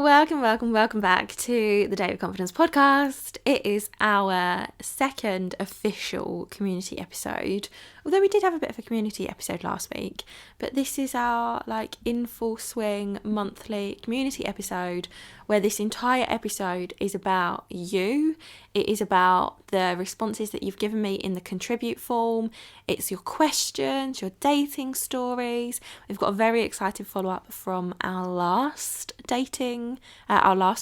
Welcome back to the Date with Confidence podcast. It is our second official community episode, although we did have a bit of a community episode last week, but this is our in full swing monthly community episode where this entire episode is about you. It is about the responses that you've given me in the contribute form. It's your questions, your dating stories. We've got a very exciting follow-up from our last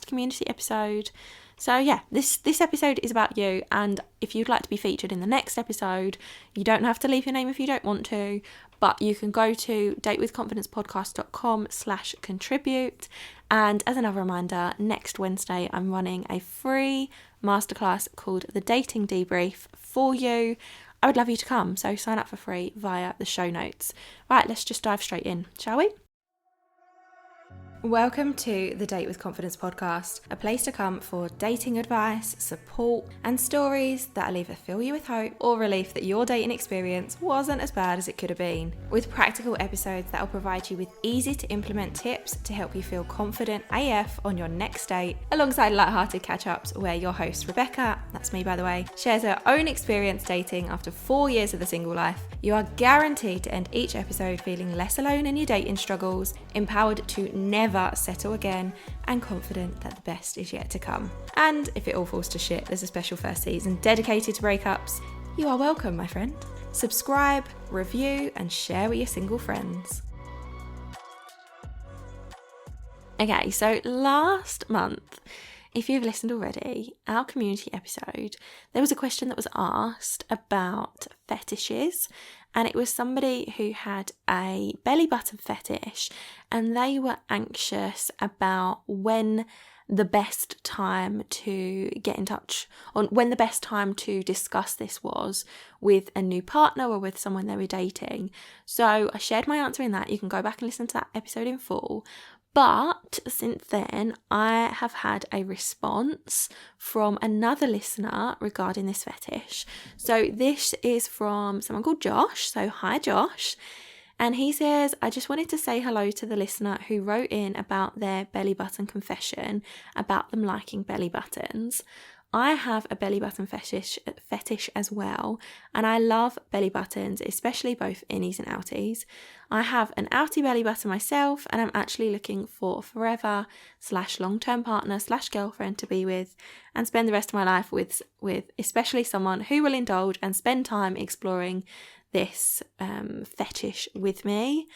community episode. So yeah, this episode is about you, and if you'd like to be featured in the next episode, you don't have to leave your name if you don't want to, but you can go to datewithconfidencepodcast.com/contribute. And as another reminder, next Wednesday I'm running a free masterclass called The Dating Debrief for you. I would love you to come, so sign up for free via the show notes. Right, let's just dive straight in, shall we? Welcome to the Date with Confidence podcast, a place to come for dating advice, support, and stories that'll either fill you with hope or relief that your dating experience wasn't as bad as it could have been. With practical episodes that'll provide you with easy to implement tips to help you feel confident AF on your next date, alongside lighthearted catch-ups where your host Rebecca, that's me by the way, shares her own experience dating after 4 years of the single life. You are guaranteed to end each episode feeling less alone in your dating struggles, empowered to never settle again, and confident that the best is yet to come. And if it all falls to shit, there's a special first season dedicated to breakups. You are welcome, my friend. Subscribe, review, and share with your single friends. Okay, so last month, if you've listened already, our community episode, there was a question that was asked about fetishes, and it was somebody who had a belly button fetish, and they were anxious about when the best time to get in touch, or when the best time to discuss this was with a new partner or with someone they were dating. So I shared my answer in that. You can go back and listen to that episode in full. But since then, I have had a response from another listener regarding this fetish. So this is from someone called Josh. So hi, Josh. And he says, I just wanted to say hello to the listener who wrote in about their belly button confession, about them liking belly buttons. I have a belly button fetish as well, and I love belly buttons, especially both innies and outies. I have an outie belly button myself, and I'm actually looking for a forever / long-term partner / girlfriend to be with and spend the rest of my life with especially someone who will indulge and spend time exploring this fetish with me.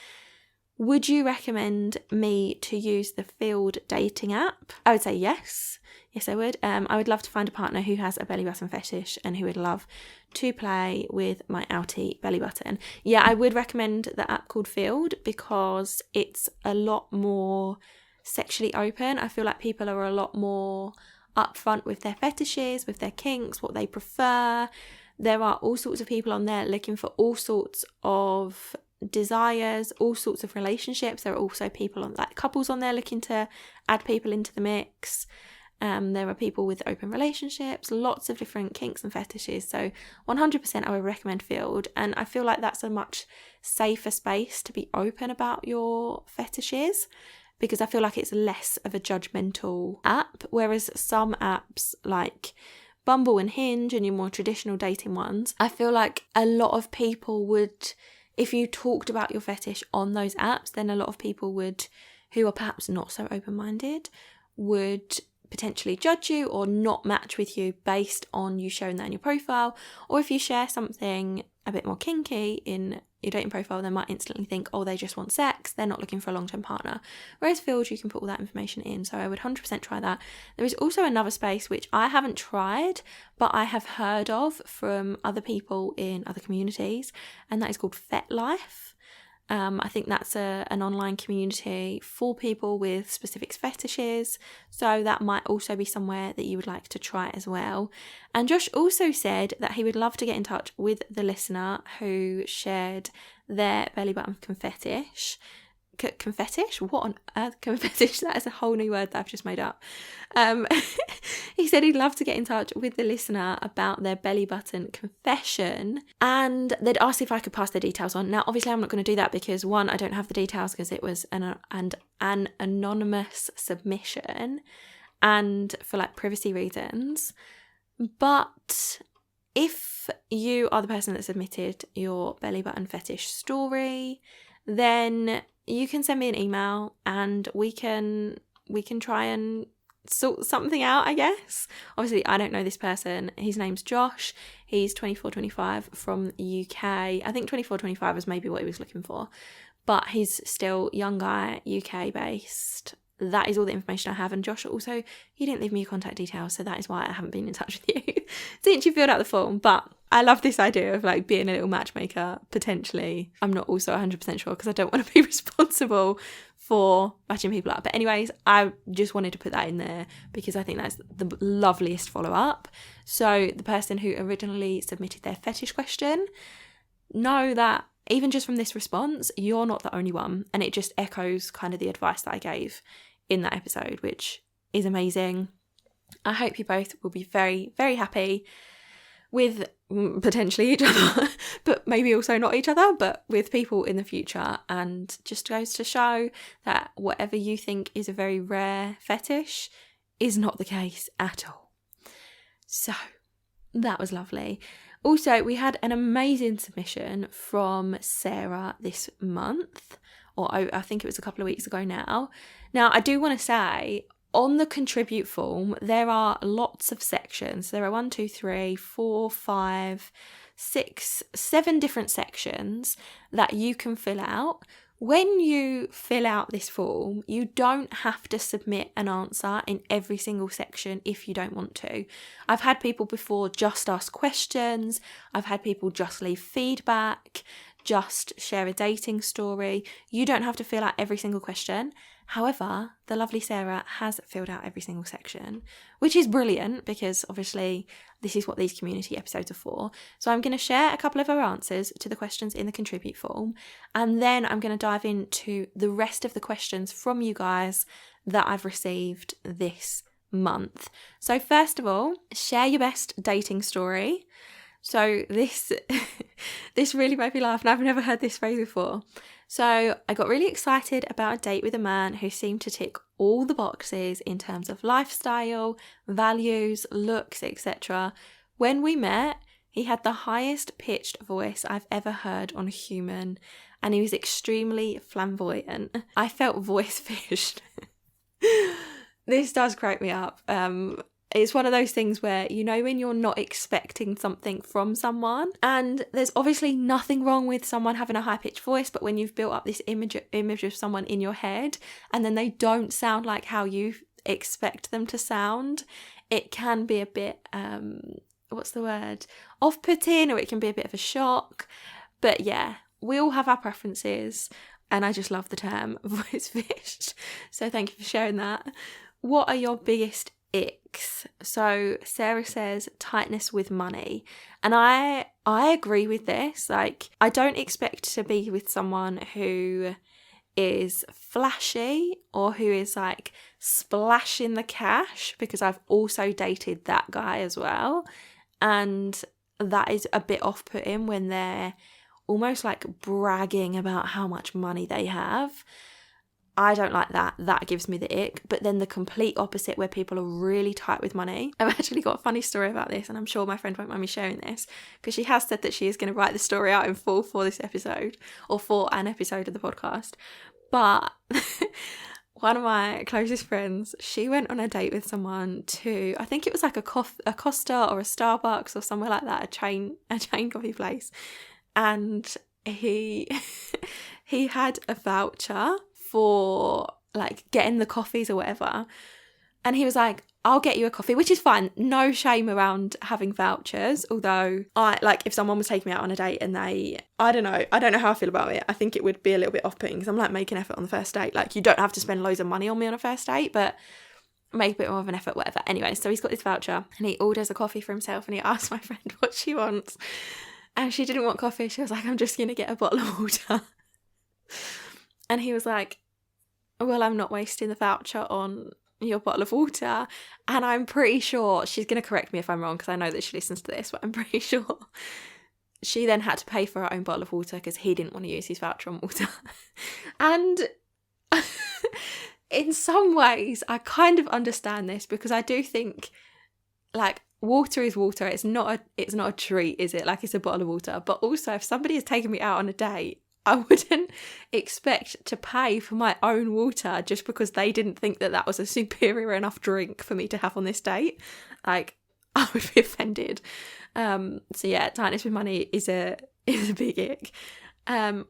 Would you recommend me to use the Field dating app? I would say yes. Yes, I would. I would love to find a partner who has a belly button fetish and who would love to play with my outie belly button. Yeah, I would recommend the app called Field because it's a lot more sexually open. I feel like people are a lot more upfront with their fetishes, with their kinks, what they prefer. There are all sorts of people on there looking for all sorts of desires, all sorts of relationships. There are also people couples on there looking to add people into the mix. There are people with open relationships, lots of different kinks and fetishes. So 100% I would recommend Field, and I feel like that's a much safer space to be open about your fetishes, because I feel like it's less of a judgmental app, whereas some apps like Bumble and Hinge and your more traditional dating ones, I feel like a lot of people would, if you talked about your fetish on those apps, then a lot of people would, who are perhaps not so open-minded, would potentially judge you or not match with you based on you showing that in your profile. Or if you share something a bit more kinky in your dating profile, they might instantly think, oh, they just want sex, they're not looking for a long-term partner. Whereas Field, you can put all that information in, so I would 100% try that. There is also another space which I haven't tried, but I have heard of from other people in other communities, and that is called FetLife. I think that's an online community for people with specific fetishes, so that might also be somewhere that you would like to try as well. And Josh also said that he would love to get in touch with the listener who shared their belly button fetish, Confetish? What on earth? Confetish? That is a whole new word that I've just made up. He said he'd love to get in touch with the listener about their belly button confession, and they'd asked if I could pass the details on. Now, obviously, I'm not going to do that because, one, I don't have the details because it was an anonymous submission and for like privacy reasons. But if you are the person that submitted your belly button fetish story, then you can send me an email and we can try and sort something out, I guess. Obviously, I don't know this person. His name's Josh. He's 24, 25 from the UK. I think 24, 25 was maybe what he was looking for. But he's still young guy, UK based. That is all the information I have. And Josh, also, you didn't leave me your contact details, so that is why I haven't been in touch with you since you filled out the form. But I love this idea of like being a little matchmaker, potentially. I'm not also 100% sure because I don't want to be responsible for matching people up. But anyways, I just wanted to put that in there because I think that's the loveliest follow-up. So the person who originally submitted their fetish question, know that even just from this response, you're not the only one. And it just echoes kind of the advice that I gave in that episode, which is amazing. I hope you both will be very, very happy with potentially each other, but maybe also not each other, but with people in the future. And just goes to show that whatever you think is a very rare fetish is not the case at all. So that was lovely. Also, we had an amazing submission from Sarah this month, or I think it was a couple of weeks ago now. Now, I do want to say, on the contribute form, there are lots of sections. There are 7 different sections that you can fill out. When you fill out this form, you don't have to submit an answer in every single section if you don't want to. I've had people before just ask questions. I've had people just leave feedback, just share a dating story. You don't have to fill out every single question. However, the lovely Sarah has filled out every single section, which is brilliant because obviously this is what these community episodes are for. So I'm going to share a couple of her answers to the questions in the contribute form, and then I'm going to dive into the rest of the questions from you guys that I've received this month. So first of all, share your best dating story. So this really made me laugh, and I've never heard this phrase before. So I got really excited about a date with a man who seemed to tick all the boxes in terms of lifestyle, values, looks, etc. When we met, he had the highest pitched voice I've ever heard on a human, and he was extremely flamboyant. I felt voice fished. This does crack me up. It's one of those things where, you know, when you're not expecting something from someone, and there's obviously nothing wrong with someone having a high-pitched voice, but when you've built up this image of someone in your head and then they don't sound like how you expect them to sound, it can be a bit, off-putting, or it can be a bit of a shock. But yeah, we all have our preferences, and I just love the term voice fished. So thank you for sharing that. What are your biggest icks? So Sarah says tightness with money, and I agree with this. Like, I don't expect to be with someone who is flashy or who is like splashing the cash, because I've also dated that guy as well, and that is a bit off-putting when they're almost like bragging about how much money they have. I don't like that. That gives me the ick. But then the complete opposite, where people are really tight with money. I've actually got a funny story about this, and I'm sure my friend won't mind me sharing this, because she has said that she is going to write the story out in full for this episode, or for an episode of the podcast. But one of my closest friends, she went on a date with someone to, I think it was like a Costa or a Starbucks or somewhere like that, a chain coffee place. And he had a voucher for like getting the coffees or whatever, and he was like, I'll get you a coffee, which is fine, no shame around having vouchers. Although I like, if someone was taking me out on a date and I don't know how I feel about it. I think it would be a little bit off-putting, because I'm like making effort on the first date. Like, you don't have to spend loads of money on me on a first date, but make a bit more of an effort, whatever. Anyway, so he's got this voucher and he orders a coffee for himself, and he asks my friend what she wants, and she didn't want coffee. She was like, I'm just gonna get a bottle of water. And he was like, well, I'm not wasting the voucher on your bottle of water. And I'm pretty sure, she's going to correct me if I'm wrong because I know that she listens to this, but I'm pretty sure she then had to pay for her own bottle of water because he didn't want to use his voucher on water. And in some ways, I kind of understand this because I do think, like, water is water. It's not a treat, is it? Like, it's a bottle of water. But also, if somebody has taken me out on a date, I wouldn't expect to pay for my own water just because they didn't think that was a superior enough drink for me to have on this date. Like, I would be offended. So yeah, tightness with money is a big ick.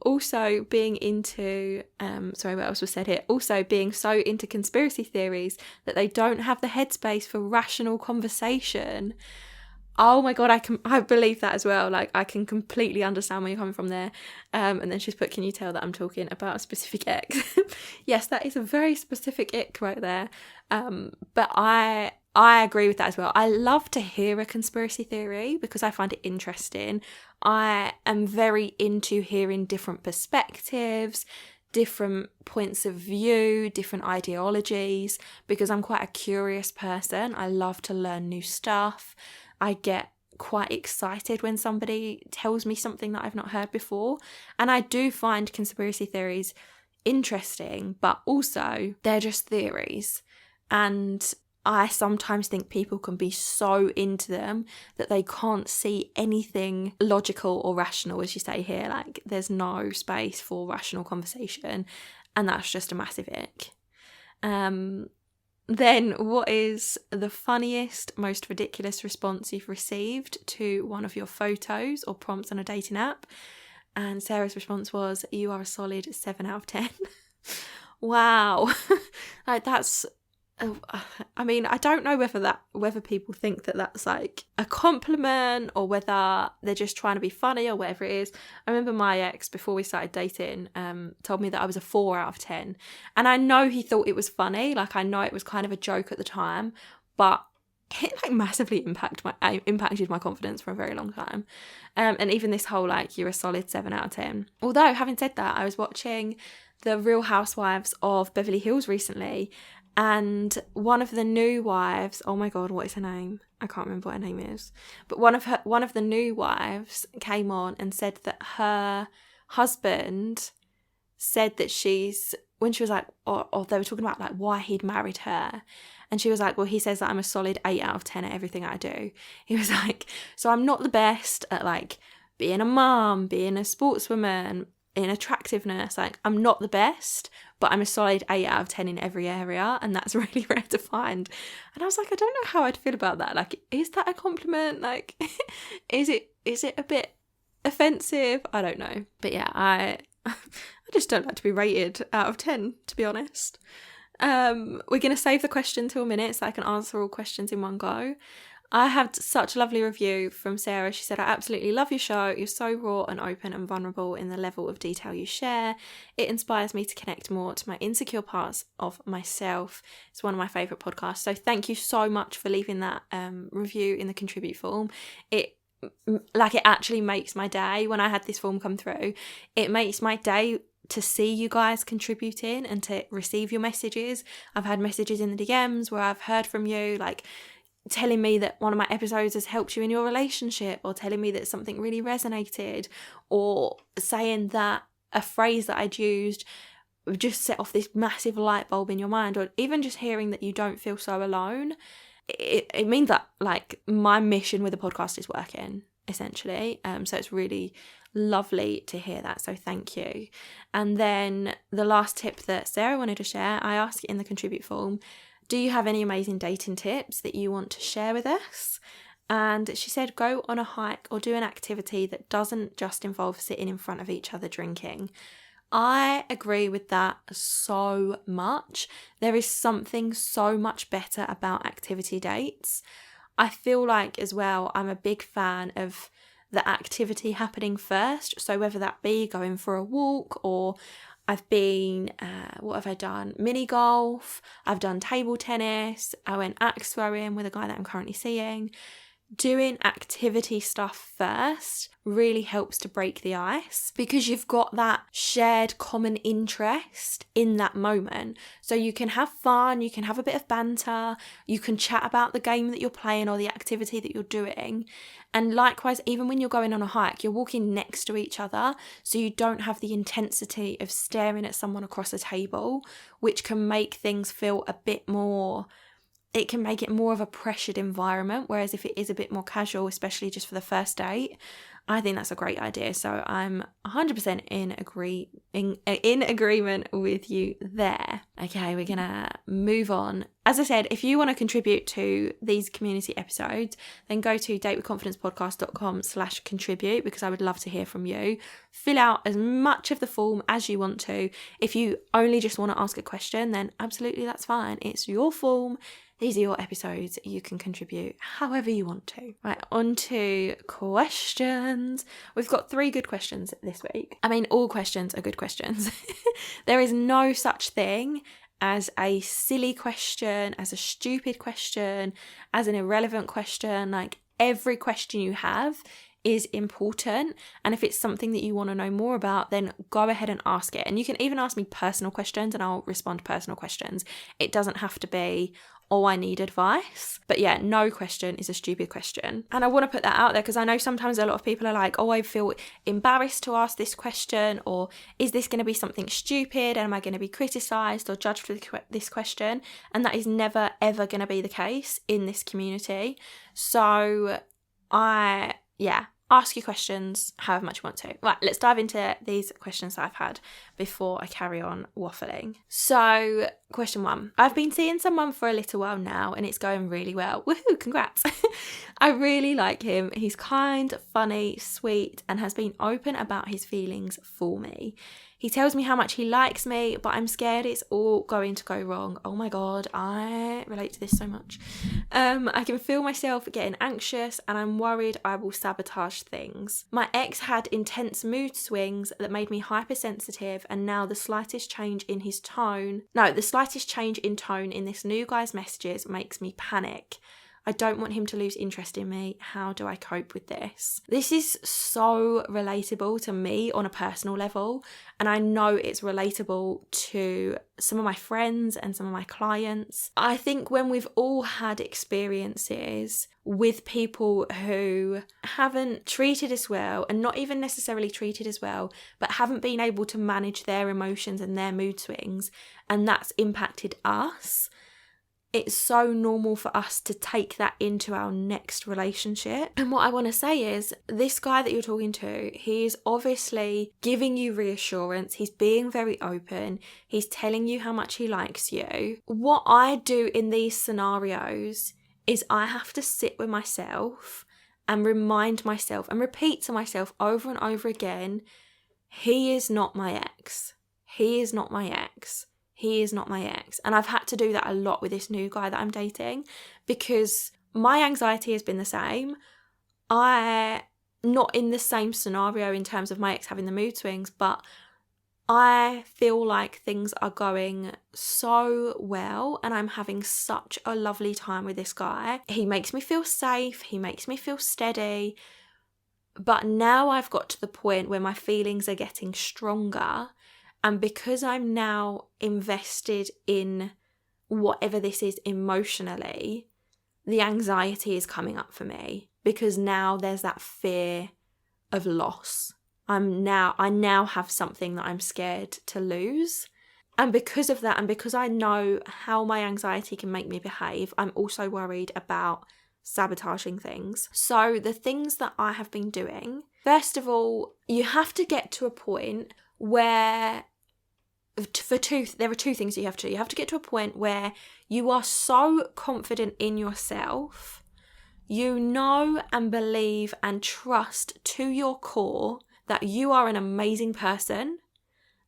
Also being into, sorry, what else was said here? Also being so into conspiracy theories that they don't have the headspace for rational conversation. Oh my God, I believe that as well. Like, I can completely understand where you're coming from there. And then she's put, can you tell that I'm talking about a specific ick? Yes, that is a very specific ick right there. But I agree with that as well. I love to hear a conspiracy theory because I find it interesting. I am very into hearing different perspectives, different points of view, different ideologies, because I'm quite a curious person. I love to learn new stuff. I get quite excited when somebody tells me something that I've not heard before. And I do find conspiracy theories interesting, but also they're just theories. And I sometimes think people can be so into them that they can't see anything logical or rational, as you say here. Like, there's no space for rational conversation, and that's just a massive ick. Then, what is the funniest, most ridiculous response you've received to one of your photos or prompts on a dating app? And Sarah's response was, you are a solid 7 out of 10. Wow. Like, that's... I mean, I don't know whether people think that that's like a compliment or whether they're just trying to be funny or whatever it is. I remember my ex, before we started dating, told me that I was a 4 out of 10. And I know he thought it was funny. Like, I know it was kind of a joke at the time, but it like massively impacted my confidence for a very long time. And even this whole, like, you're a solid 7 out of 10. Although, having said that, I was watching The Real Housewives of Beverly Hills recently, and one of the new wives, oh my God, what is her name? I can't remember what her name is. But one of the new wives came on and said that her husband said that when she was like, or they were talking about like why he'd married her. And she was like, well, he says that I'm a solid 8 out of 10 at everything I do. He was like, so I'm not the best at like being a mum, being a sportswoman, in attractiveness. Like, I'm not the best, but I'm a solid 8 out of 10 in every area, and that's really rare to find. And I was like, I don't know how I'd feel about that. Like, is that a compliment? Like, is it a bit offensive? I don't know. But yeah, I just don't like to be rated out of 10, to be honest. We're going to save the question till a minute so I can answer all questions in one go. I had such a lovely review from Sarah. She said, I absolutely love your show. You're so raw and open and vulnerable in the level of detail you share. It inspires me to connect more to my insecure parts of myself. It's one of my favourite podcasts. So thank you so much for leaving that review in the contribute form. It actually makes my day when I had this form come through. It makes my day to see you guys contributing and to receive your messages. I've had messages in the DMs where I've heard from you, like, telling me that one of my episodes has helped you in your relationship, or telling me that something really resonated, or saying that a phrase that I'd used just set off this massive light bulb in your mind, or even just hearing that you don't feel so alone. It means that, like, my mission with the podcast is working, essentially. So it's really lovely to hear that, so thank you. And then the last tip that Sarah wanted to share, I asked it in the contribute form, do you have any amazing dating tips that you want to share with us? And she said, go on a hike or do an activity that doesn't just involve sitting in front of each other drinking. I agree with that so much. There is something so much better about activity dates. I feel like as well, I'm a big fan of the activity happening first. So whether that be going for a walk, or I've been, what have I done? Mini golf. I've done table tennis. I went axe throwing with a guy that I'm currently seeing. doing activity stuff first really helps to break the ice, because you've got that shared common interest in that moment. So you can have fun, you can have a bit of banter, you can chat about the game that you're playing or the activity that you're doing. And likewise, even when you're going on a hike, you're walking next to each other, so you don't have the intensity of staring at someone across a table, which can make things feel a bit more, it can make it more of a pressured environment. Whereas if it is a bit more casual, especially just for the first date, I think that's a great idea. So I'm 100% in agreement with you there. Okay, we're gonna move on. As I said, if you want to contribute to these community episodes, then go to datewithconfidencepodcast.com/contribute, because I would love to hear from you. Fill out as much of the form as you want to. If you only just want to ask a question, then absolutely that's fine. It's your form. These are your episodes. You can contribute however you want to. Right, on to questions. We've got 3 good questions this week. I mean, all questions are good questions. There is no such thing as a silly question, as a stupid question, as an irrelevant question. Like, every question you have is important, and if it's something that you want to know more about, then go ahead and ask it. And you can even ask me personal questions and I'll respond to personal questions. It doesn't have to be, oh, I need advice. But yeah, no question is a stupid question. And I want to put that out there, because I know sometimes a lot of people are like, oh, I feel embarrassed to ask this question, or is this going to be something stupid, and am I going to be criticised or judged for this question? And that is never ever going to be the case in this community. So ask your questions however much you want to. Right, let's dive into these questions that I've had before I carry on waffling. So, question 1. I've been seeing someone for a little while now and it's going really well. Woohoo, congrats. I really like him. He's kind, funny, sweet, and has been open about his feelings for me. He tells me how much he likes me, but I'm scared it's all going to go wrong. Oh my God, I relate to this so much. I can feel myself getting anxious and I'm worried I will sabotage things. My ex had intense mood swings that made me hypersensitive, and now the slightest change in tone in this new guy's messages makes me panic. I don't want him to lose interest in me. How do I cope with this? This is so relatable to me on a personal level, and I know it's relatable to some of my friends and some of my clients. I think when we've all had experiences with people who haven't treated us well, and not even necessarily treated as well, but haven't been able to manage their emotions and their mood swings, and that's impacted us, it's so normal for us to take that into our next relationship. And what I want to say is, this guy that you're talking to, he's obviously giving you reassurance. He's being very open. He's telling you how much he likes you. What I do in these scenarios is I have to sit with myself and remind myself and repeat to myself over and over again, he is not my ex. He is not my ex. He is not my ex. And I've had to do that a lot with this new guy that I'm dating, because my anxiety has been the same. Not in the same scenario in terms of my ex having the mood swings, but I feel like things are going so well and I'm having such a lovely time with this guy. He makes me feel safe. He makes me feel steady. But now I've got to the point where my feelings are getting stronger. And because I'm now invested in whatever this is emotionally, the anxiety is coming up for me, because now there's that fear of loss. I now have something that I'm scared to lose. And because of that, and because I know how my anxiety can make me behave, I'm also worried about sabotaging things. So the things that I have been doing, first of all, you have to get to a point where there are 2 things you have to do. You have to get to a point where you are so confident in yourself, you know and believe and trust to your core that you are an amazing person,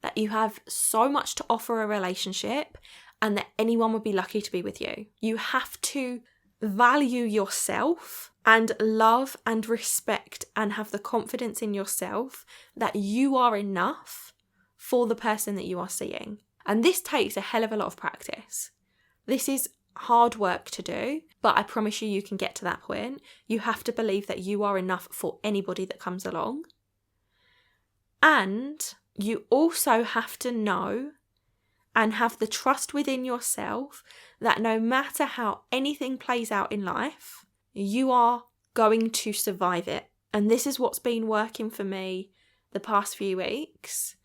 that you have so much to offer a relationship, and that anyone would be lucky to be with you. You have to value yourself and love and respect and have the confidence in yourself that you are enough for the person that you are seeing. And this takes a hell of a lot of practice. This is hard work to do, but I promise you can get to that point. You have to believe that you are enough for anybody that comes along. And you also have to know and have the trust within yourself that no matter how anything plays out in life, you are going to survive it. And this is what's been working for me the past few weeks,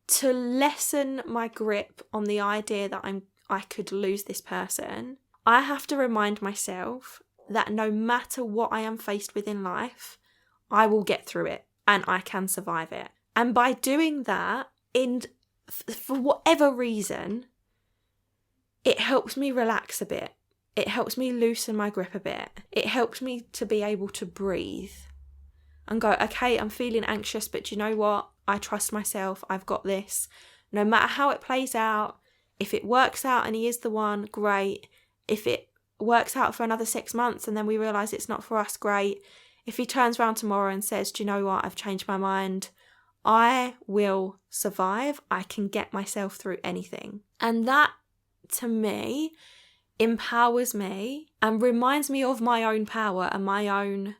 to lessen my grip on the idea that I could lose this person. I have to remind myself that no matter what I am faced with in life, I will get through it and I can survive it. And by doing that, for whatever reason, it helps me relax a bit. It helps me loosen my grip a bit. It helps me to be able to breathe and go, okay, I'm feeling anxious, but you know what? I trust myself. I've got this. No matter how it plays out, if it works out and he is the one, great. If it works out for another 6 months and then we realise it's not for us, great. If he turns around tomorrow and says, do you know what? I've changed my mind. I will survive. I can get myself through anything. And that, to me, empowers me and reminds me of my own power and my own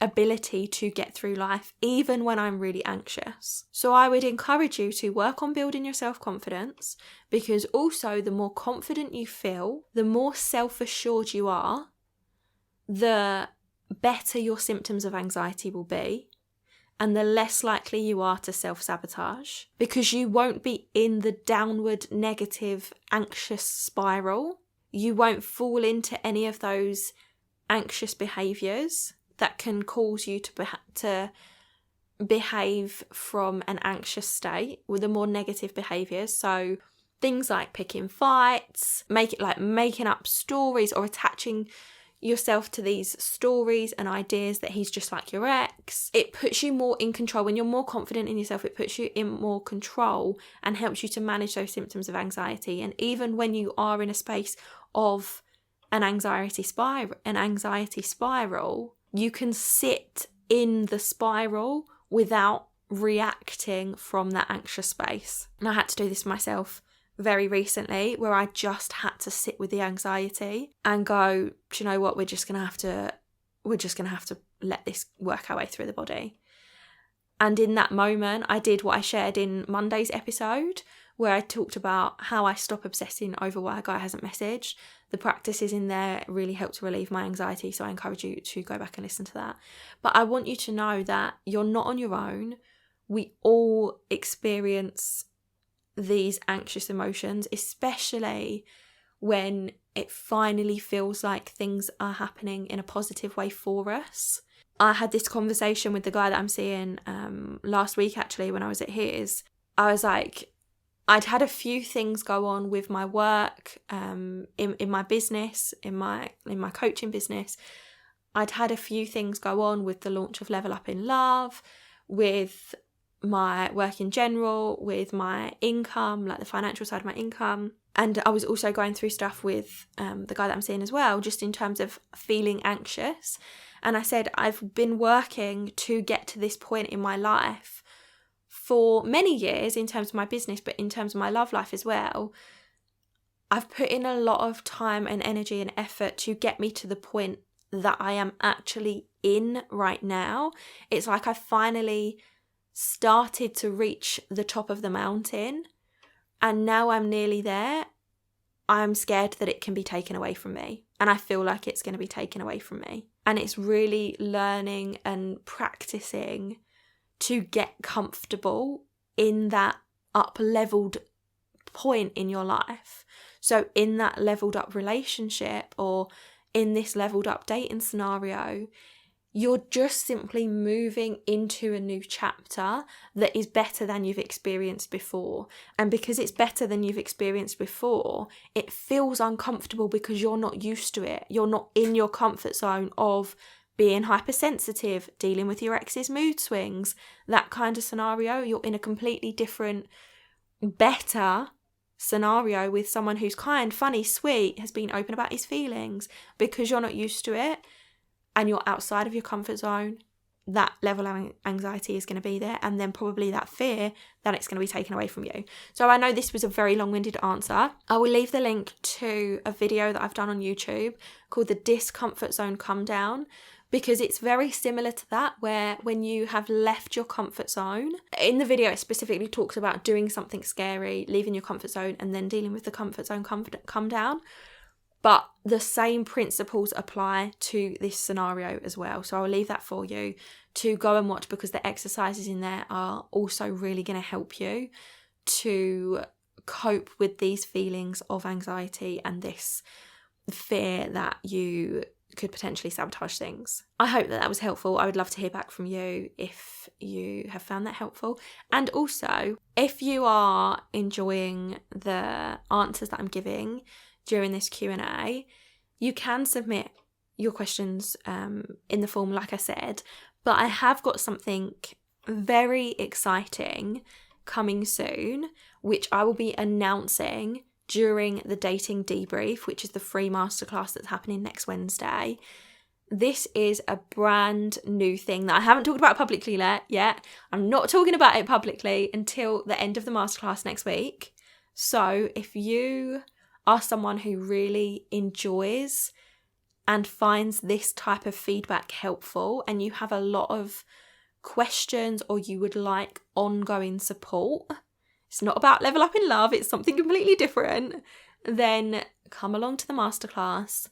ability to get through life, even when I'm really anxious. So I would encourage you to work on building your self-confidence, because also the more confident you feel, the more self-assured you are, the better your symptoms of anxiety will be, and the less likely you are to self-sabotage, because you won't be in the downward negative anxious spiral. You won't fall into any of those anxious behaviours that can cause you to behave from an anxious state with the more negative behaviours. So things like picking fights, making up stories or attaching yourself to these stories and ideas that he's just like your ex. It puts you more in control. When you're more confident in yourself, it puts you in more control and helps you to manage those symptoms of anxiety. And even when you are in a space of an anxiety spiral, you can sit in the spiral without reacting from that anxious space. And I had to do this myself very recently, where I just had to sit with the anxiety and go, do you know what, we're just gonna have to let this work our way through the body. And in that moment, I did what I shared in Monday's episode, where I talked about how I stop obsessing over why a guy hasn't messaged. The practices in there really helped to relieve my anxiety, so I encourage you to go back and listen to that. But I want you to know that you're not on your own. We all experience these anxious emotions, especially when it finally feels like things are happening in a positive way for us. I had this conversation with the guy that I'm seeing last week, actually, when I was at his. I was like, I'd had a few things go on with my work, in my business, in my coaching business. I'd had a few things go on with the launch of Level Up in Love, with my work in general, with my income, like the financial side of my income. And I was also going through stuff with the guy that I'm seeing as well, just in terms of feeling anxious. And I said, I've been working to get to this point in my life for many years in terms of my business, but in terms of my love life as well. I've put in a lot of time and energy and effort to get me to the point that I am actually in right now. It's like I finally started to reach the top of the mountain, and now I'm nearly there. I'm scared that it can be taken away from me, and I feel like it's going to be taken away from me. And it's really learning and practicing to get comfortable in that up-leveled point in your life. So in that leveled up relationship, or in this leveled up dating scenario, you're just simply moving into a new chapter that is better than you've experienced before. And because it's better than you've experienced before, it feels uncomfortable because you're not used to it. You're not in your comfort zone of being hypersensitive, dealing with your ex's mood swings, that kind of scenario. You're in a completely different, better scenario with someone who's kind, funny, sweet, has been open about his feelings. Because you're not used to it and you're outside of your comfort zone, that level of anxiety is going to be there, and then probably that fear that it's going to be taken away from you. So I know this was a very long-winded answer. I will leave the link to a video that I've done on YouTube called the Discomfort Zone Come Down, because it's very similar to that, where when you have left your comfort zone, in the video it specifically talks about doing something scary, leaving your comfort zone, and then dealing with the comfort zone come down. But the same principles apply to this scenario as well. So I'll leave that for you to go and watch, because the exercises in there are also really going to help you to cope with these feelings of anxiety and this fear that you could potentially sabotage things. I hope that was helpful. I would love to hear back from you if you have found that helpful. And also, if you are enjoying the answers that I'm giving during this Q&A, you can submit your questions in the form, like I said, but I have got something very exciting coming soon, which I will be announcing during the Dating Debrief, which is the free masterclass that's happening next Wednesday. This is a brand new thing that I haven't talked about publicly yet. I'm not talking about it publicly until the end of the masterclass next week. So if you are someone who really enjoys and finds this type of feedback helpful, and you have a lot of questions or you would like ongoing support, it's not about level up in love, it's something completely different, then come along to the masterclass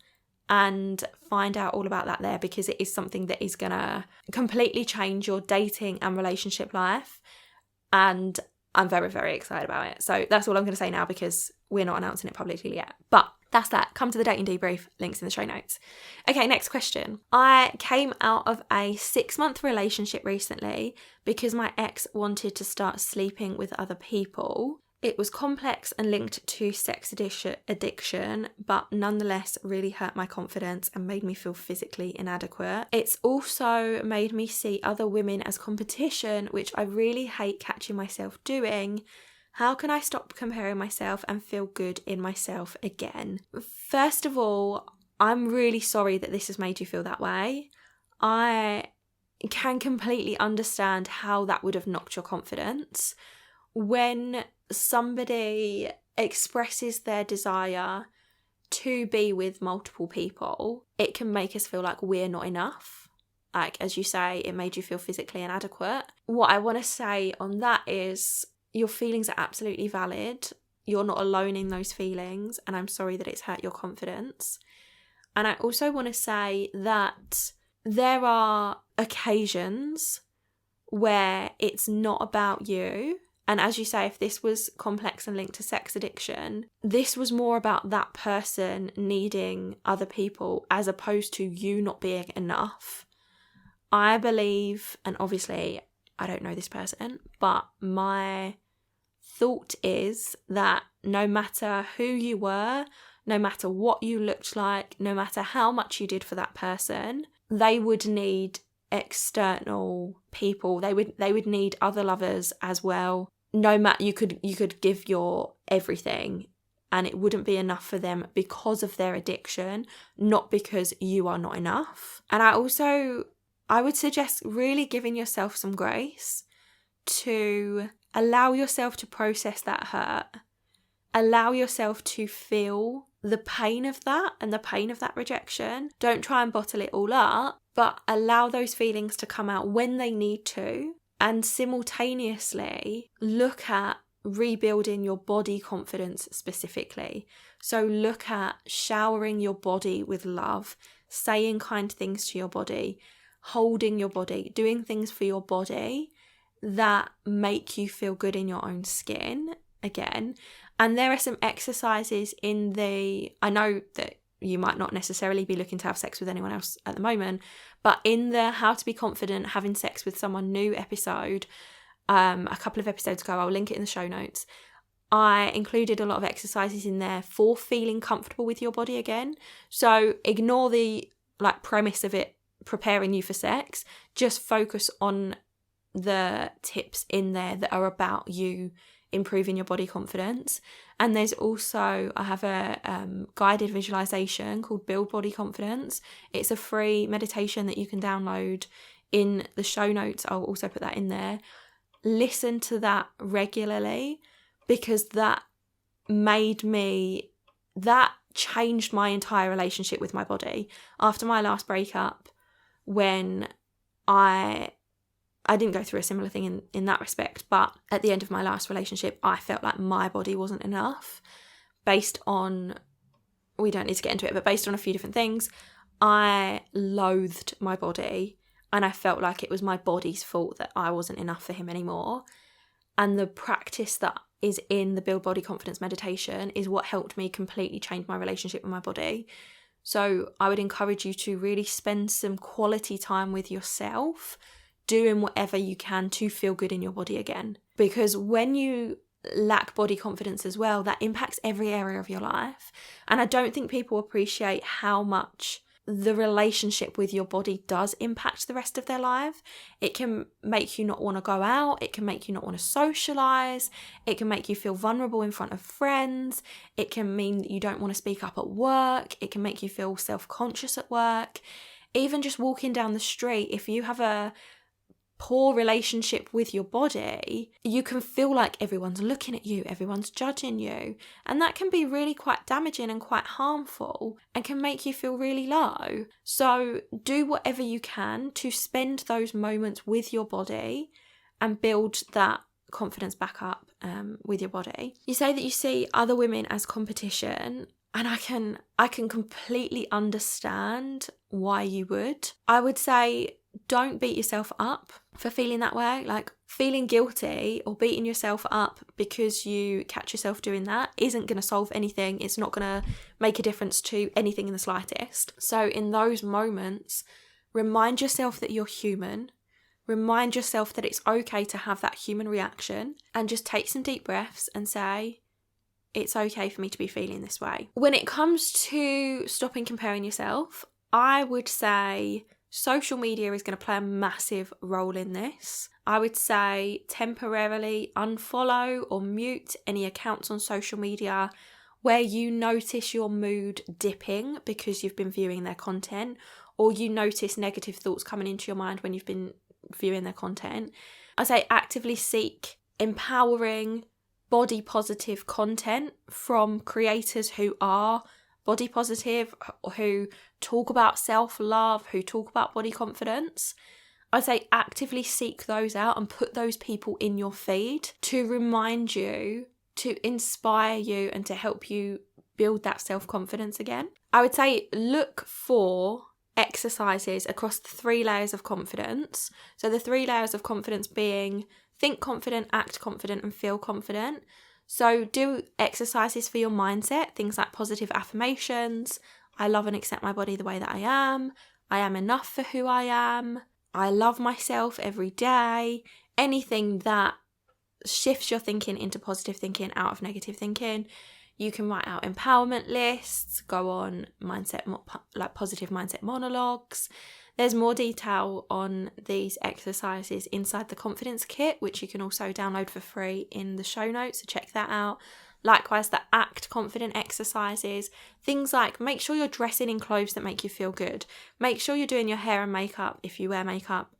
and find out all about that there, because it is something that is going to completely change your dating and relationship life. And I'm very, very excited about it. So that's all I'm going to say now, because we're not announcing it publicly yet. But that's that. Come to the Dating Debrief. Links in the show notes. Okay, next question. I came out of a 6-month relationship recently because my ex wanted to start sleeping with other people. It was complex and linked to sex addiction, but nonetheless really hurt my confidence and made me feel physically inadequate. It's also made me see other women as competition, which I really hate catching myself doing. How can I stop comparing myself and feel good in myself again? First of all, I'm really sorry that this has made you feel that way. I can completely understand how that would have knocked your confidence. When somebody expresses their desire to be with multiple people, it can make us feel like we're not enough. Like, as you say, it made you feel physically inadequate. What I want to say on that is your feelings are absolutely valid. You're not alone in those feelings, and I'm sorry that it's hurt your confidence. And I also want to say that there are occasions where it's not about you. And as you say, if this was complex and linked to sex addiction, this was more about that person needing other people as opposed to you not being enough. I believe, and obviously I don't know this person, but my thought is that no matter who you were, no matter what you looked like, no matter how much you did for that person, they would need external people. They would need other lovers as well. No matter, you could give your everything and it wouldn't be enough for them because of their addiction, not because you are not enough. And I would suggest really giving yourself some grace to allow yourself to process that hurt. Allow yourself to feel the pain of that and the pain of that rejection. Don't try and bottle it all up, but allow those feelings to come out when they need to. And simultaneously look at rebuilding your body confidence specifically. So look at showering your body with love, saying kind things to your body, holding your body, doing things for your body that make you feel good in your own skin again. And there are some exercises I know that you might not necessarily be looking to have sex with anyone else at the moment, but in the How to Be Confident Having Sex with Someone New episode, a couple of episodes ago, I'll link it in the show notes, I included a lot of exercises in there for feeling comfortable with your body again. So ignore the premise of it preparing you for sex, just focus on the tips in there that are about you improving your body confidence. And there's also, I have a guided visualization called Build Body Confidence. It's a free meditation that you can download in the show notes, I'll also put that in there. Listen to that regularly, because that changed my entire relationship with my body. After my last breakup, when I didn't go through a similar thing in that respect, but at the end of my last relationship, I felt like my body wasn't enough based on, we don't need to get into it, but based on a few different things. I loathed my body, and I felt like it was my body's fault that I wasn't enough for him anymore. And the practice that is in the Build Body Confidence meditation is what helped me completely change my relationship with my body. So I would encourage you to really spend some quality time with yourself, doing whatever you can to feel good in your body again. Because when you lack body confidence as well, that impacts every area of your life. And I don't think people appreciate how much the relationship with your body does impact the rest of their life. It can make you not want to go out. It can make you not want to socialize. It can make you feel vulnerable in front of friends. It can mean that you don't want to speak up at work. It can make you feel self-conscious at work. Even just walking down the street, if you have a poor relationship with your body, you can feel like everyone's looking at you, everyone's judging you, and that can be really quite damaging and quite harmful and can make you feel really low. So do whatever you can to spend those moments with your body and build that confidence back up with your body. You say that you see other women as competition, and I can completely understand why you would. I would say, don't beat yourself up for feeling that way. Like, feeling guilty or beating yourself up because you catch yourself doing that isn't going to solve anything. It's not going to make a difference to anything in the slightest. So in those moments, remind yourself that you're human. Remind yourself that it's okay to have that human reaction, and just take some deep breaths and say, it's okay for me to be feeling this way. When it comes to stopping comparing yourself, I would say social media is going to play a massive role in this. I would say temporarily unfollow or mute any accounts on social media where you notice your mood dipping because you've been viewing their content, or you notice negative thoughts coming into your mind when you've been viewing their content. I say actively seek empowering, body positive content from creators who are body positive, who talk about self-love, who talk about body confidence. I say actively seek those out and put those people in your feed to remind you, to inspire you, and to help you build that self-confidence again. I would say look for exercises across the 3 layers of confidence. So the 3 layers of confidence being think confident, act confident, and feel confident. So do exercises for your mindset, things like positive affirmations. I love and accept my body the way that I am enough for who I am, I love myself every day. Anything that shifts your thinking into positive thinking out of negative thinking. You can write out empowerment lists, go on positive mindset monologues. There's more detail on these exercises inside the confidence kit, which you can also download for free in the show notes, so check that out. Likewise, the act confident exercises, things like make sure you're dressing in clothes that make you feel good. Make sure you're doing your hair and makeup, if you wear makeup,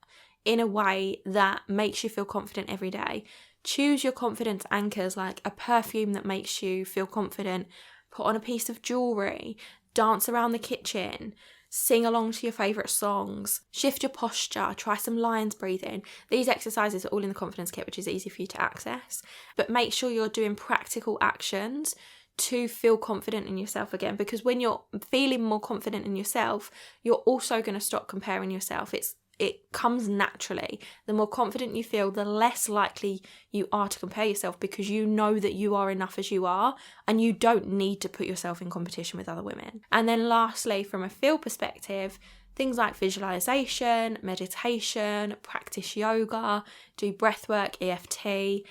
in a way that makes you feel confident every day. Choose your confidence anchors, like a perfume that makes you feel confident. Put on a piece of jewellery. Dance around the kitchen. Sing along to your favourite songs. Shift your posture. Try some lion's breathing. These exercises are all in the confidence kit, which is easy for you to access. But make sure you're doing practical actions to feel confident in yourself again. Because when you're feeling more confident in yourself, you're also going to stop comparing yourself. It comes naturally. The more confident you feel, the less likely you are to compare yourself, because you know that you are enough as you are and you don't need to put yourself in competition with other women. And then lastly, from a feel perspective, things like visualization, meditation, practice yoga, do breathwork, EFT.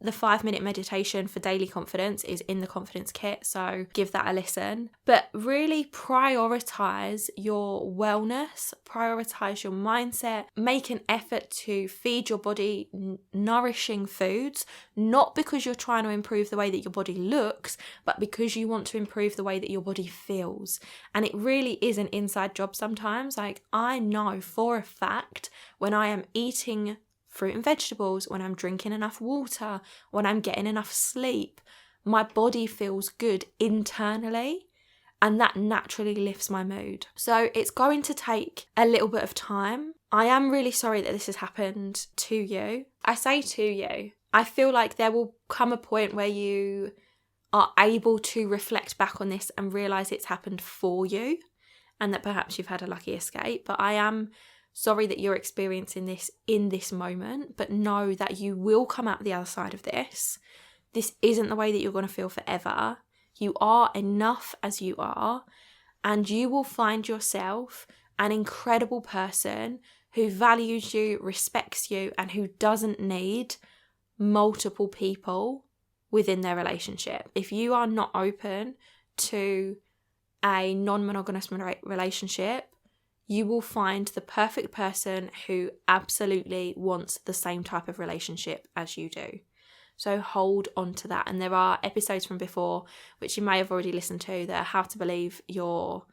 The 5-minute meditation for daily confidence is in the confidence kit, so give that a listen. But really prioritize your wellness, prioritize your mindset, make an effort to feed your body nourishing foods, not because you're trying to improve the way that your body looks, but because you want to improve the way that your body feels. And it really is an inside job sometimes. Like, I know for a fact when I am eating fruit and vegetables, when I'm drinking enough water, when I'm getting enough sleep, my body feels good internally, and that naturally lifts my mood. So it's going to take a little bit of time. I am really sorry that this has happened to you. I say to you, I feel like there will come a point where you are able to reflect back on this and realise it's happened for you, and that perhaps you've had a lucky escape. But I am sorry that you're experiencing this in this moment, but know that you will come out the other side of this. This isn't the way that you're going to feel forever. You are enough as you are, and you will find yourself an incredible person who values you, respects you, and who doesn't need multiple people within their relationship. If you are not open to a non-monogamous relationship, you will find the perfect person who absolutely wants the same type of relationship as you do. So hold on to that. And there are episodes from before, which you may have already listened to, that are how to believe your,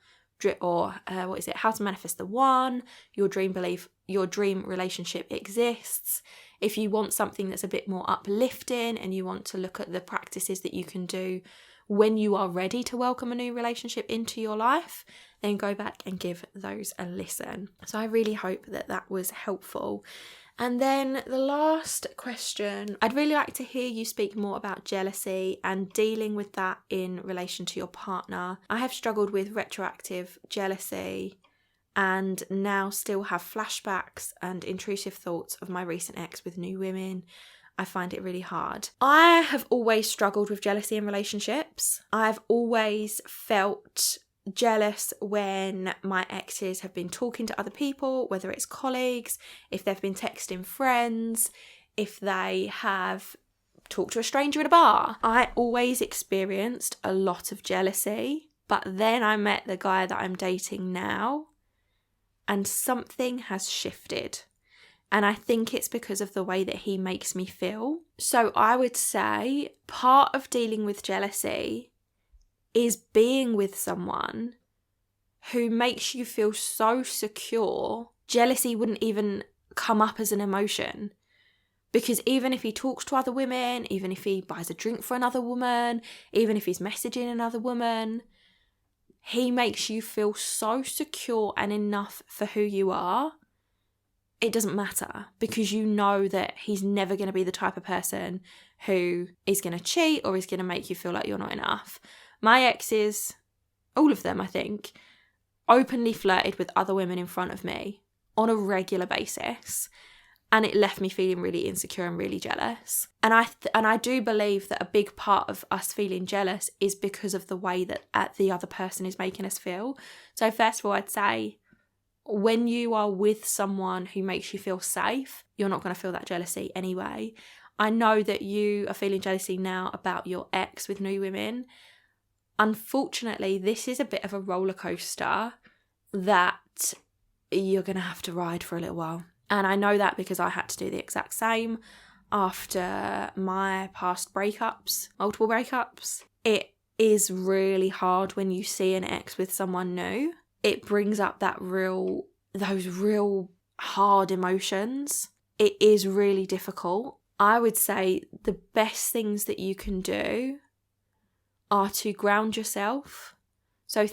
how to manifest the one, your dream relationship exists. If you want something that's a bit more uplifting and you want to look at the practices that you can do when you are ready to welcome a new relationship into your life, then go back and give those a listen. So I really hope that that was helpful. And then the last question, I'd really like to hear you speak more about jealousy and dealing with that in relation to your partner. I have struggled with retroactive jealousy and now still have flashbacks and intrusive thoughts of my recent ex with new women. I find it really hard. I have always struggled with jealousy in relationships. I've always felt jealous when my exes have been talking to other people, whether it's colleagues, if they've been texting friends, if they have talked to a stranger in a bar. I always experienced a lot of jealousy, but then I met the guy that I'm dating now, and something has shifted. And I think it's because of the way that he makes me feel. So I would say part of dealing with jealousy is being with someone who makes you feel so secure. Jealousy wouldn't even come up as an emotion. Because even if he talks to other women, even if he buys a drink for another woman, even if he's messaging another woman, he makes you feel so secure and enough for who you are. It doesn't matter, because you know that he's never going to be the type of person who is going to cheat or is going to make you feel like you're not enough. My exes, all of them I think, openly flirted with other women in front of me on a regular basis, and it left me feeling really insecure and really jealous. And I do believe that a big part of us feeling jealous is because of the way that the other person is making us feel. So first of all, I'd say, when you are with someone who makes you feel safe, you're not going to feel that jealousy anyway. I know that you are feeling jealousy now about your ex with new women. Unfortunately, this is a bit of a roller coaster that you're going to have to ride for a little while. And I know that because I had to do the exact same after my past breakups, multiple breakups. It is really hard when you see an ex with someone new. It brings up those real hard emotions. It is really difficult. I would say the best things that you can do are to ground yourself. So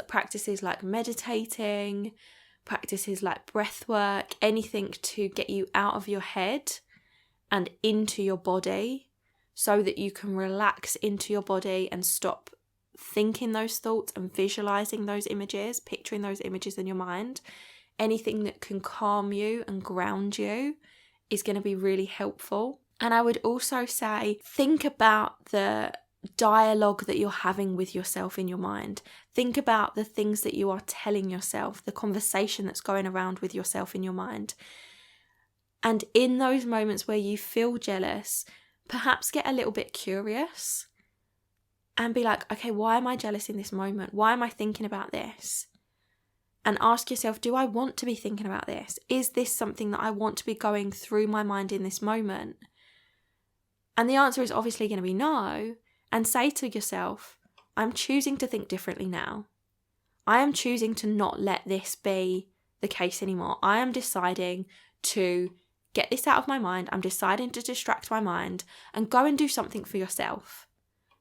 practices like meditating, practices like breath work, anything to get you out of your head and into your body so that you can relax into your body and stop thinking those thoughts and visualizing those images, picturing those images in your mind. Anything that can calm you and ground you is going to be really helpful. And I would also say, think about the dialogue that you're having with yourself in your mind. Think about the things that you are telling yourself, the conversation that's going around with yourself in your mind. And in those moments where you feel jealous, perhaps get a little bit curious and be like, okay, why am I jealous in this moment? Why am I thinking about this? And ask yourself, do I want to be thinking about this? Is this something that I want to be going through my mind in this moment? And the answer is obviously going to be no. And say to yourself, I'm choosing to think differently now. I am choosing to not let this be the case anymore. I am deciding to get this out of my mind. I'm deciding to distract my mind and go and do something for yourself.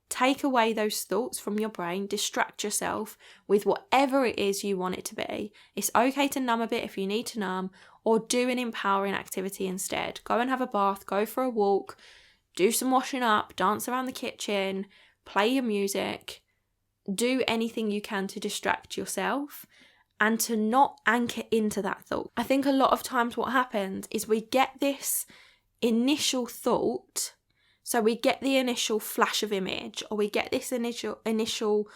Take away those thoughts from your brain, distract yourself with whatever it is you want it to be. It's okay to numb a bit if you need to numb, or do an empowering activity instead. Go and have a bath, go for a walk, do some washing up, dance around the kitchen, play your music, do anything you can to distract yourself and to not anchor into that thought. I think a lot of times what happens is we get this initial thought. So we get the initial flash of image, or we get this initial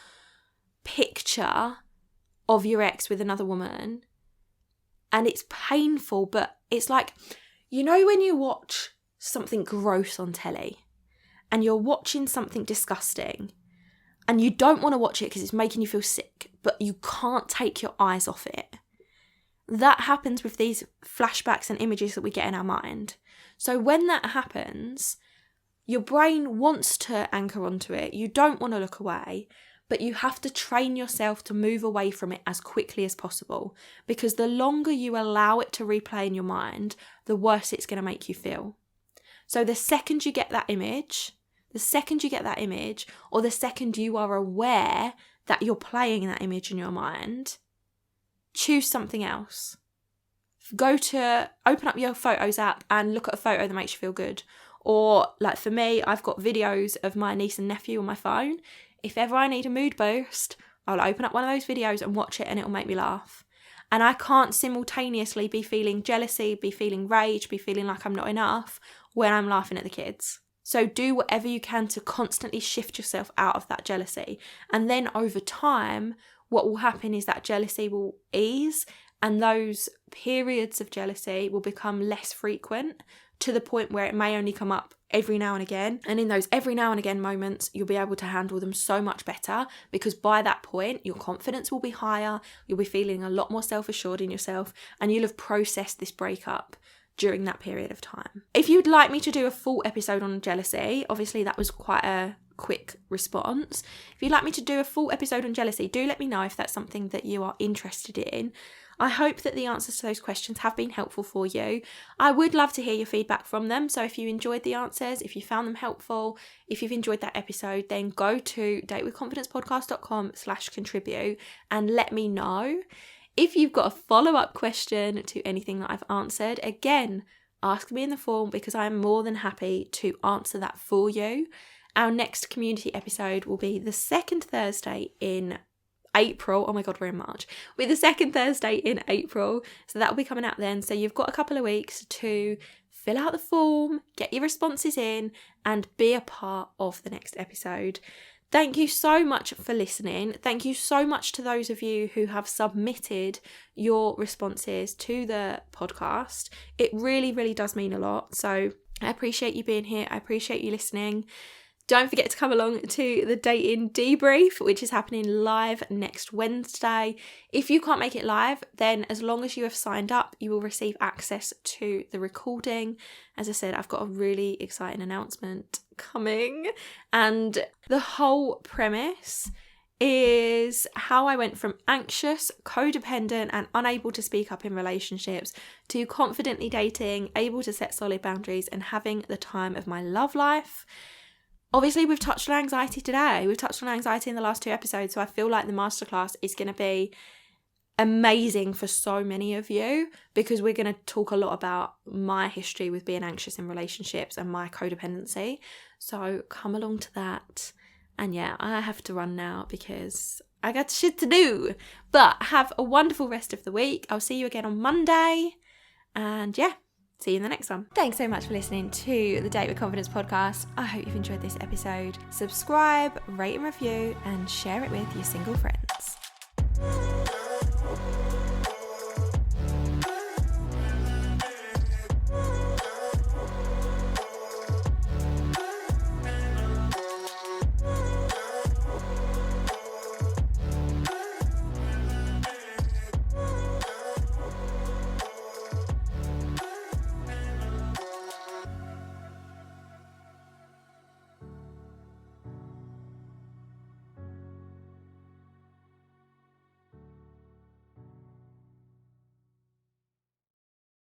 picture of your ex with another woman, and it's painful, but it's like, you know when you watch something gross on telly and you're watching something disgusting and you don't want to watch it because it's making you feel sick, but you can't take your eyes off it? That happens with these flashbacks and images that we get in our mind. So when that happens, your brain wants to anchor onto it. You don't want to look away, but you have to train yourself to move away from it as quickly as possible, because the longer you allow it to replay in your mind, the worse it's going to make you feel. So the second you get that image, or the second you are aware that you're playing that image in your mind, choose something else. Open up your photos app and look at a photo that makes you feel good. Or like for me, I've got videos of my niece and nephew on my phone. If ever I need a mood boost, I'll open up one of those videos and watch it, and it'll make me laugh. And I can't simultaneously be feeling jealousy, be feeling rage, be feeling like I'm not enough when I'm laughing at the kids. So do whatever you can to constantly shift yourself out of that jealousy. And then over time, what will happen is that jealousy will ease, and those periods of jealousy will become less frequent, to the point where it may only come up every now and again. And in those every now and again moments, you'll be able to handle them so much better, because by that point, your confidence will be higher, you'll be feeling a lot more self-assured in yourself, and you'll have processed this breakup during that period of time. If you'd like me to do a full episode on jealousy, obviously that was quite a quick response. If you'd like me to do a full episode on jealousy, do let me know if that's something that you are interested in. I hope that the answers to those questions have been helpful for you. I would love to hear your feedback from them. So if you enjoyed the answers, if you found them helpful, if you've enjoyed that episode, then go to datewithconfidencepodcast.com/contribute and let me know. If you've got a follow-up question to anything that I've answered, again, ask me in the form, because I am more than happy to answer that for you. Our next community episode will be the second Thursday in April. Oh my God, we're in March. We're the second Thursday in April. So that will be coming out then. So you've got a couple of weeks to fill out the form, get your responses in, and be a part of the next episode. Thank you so much for listening. Thank you so much to those of you who have submitted your responses to the podcast. It really, really does mean a lot. So I appreciate you being here. I appreciate you listening. Don't forget to come along to the Dating Debrief, which is happening live next Wednesday. If you can't make it live, then as long as you have signed up, you will receive access to the recording. As I said, I've got a really exciting announcement coming. And the whole premise is how I went from anxious, codependent, and unable to speak up in relationships to confidently dating, able to set solid boundaries, and having the time of my love life. Obviously, we've touched on anxiety today. We've touched on anxiety in the last 2 episodes, so I feel like the masterclass is going to be amazing for so many of you, because we're going to talk a lot about my history with being anxious in relationships and my codependency. So come along to that. And yeah, I have to run now because I got shit to do. But have a wonderful rest of the week. I'll see you again on Monday. And yeah. See you in the next one. Thanks so much for listening to the Date with Confidence podcast. I hope you've enjoyed this episode. Subscribe, rate and review, and share it with your single friends.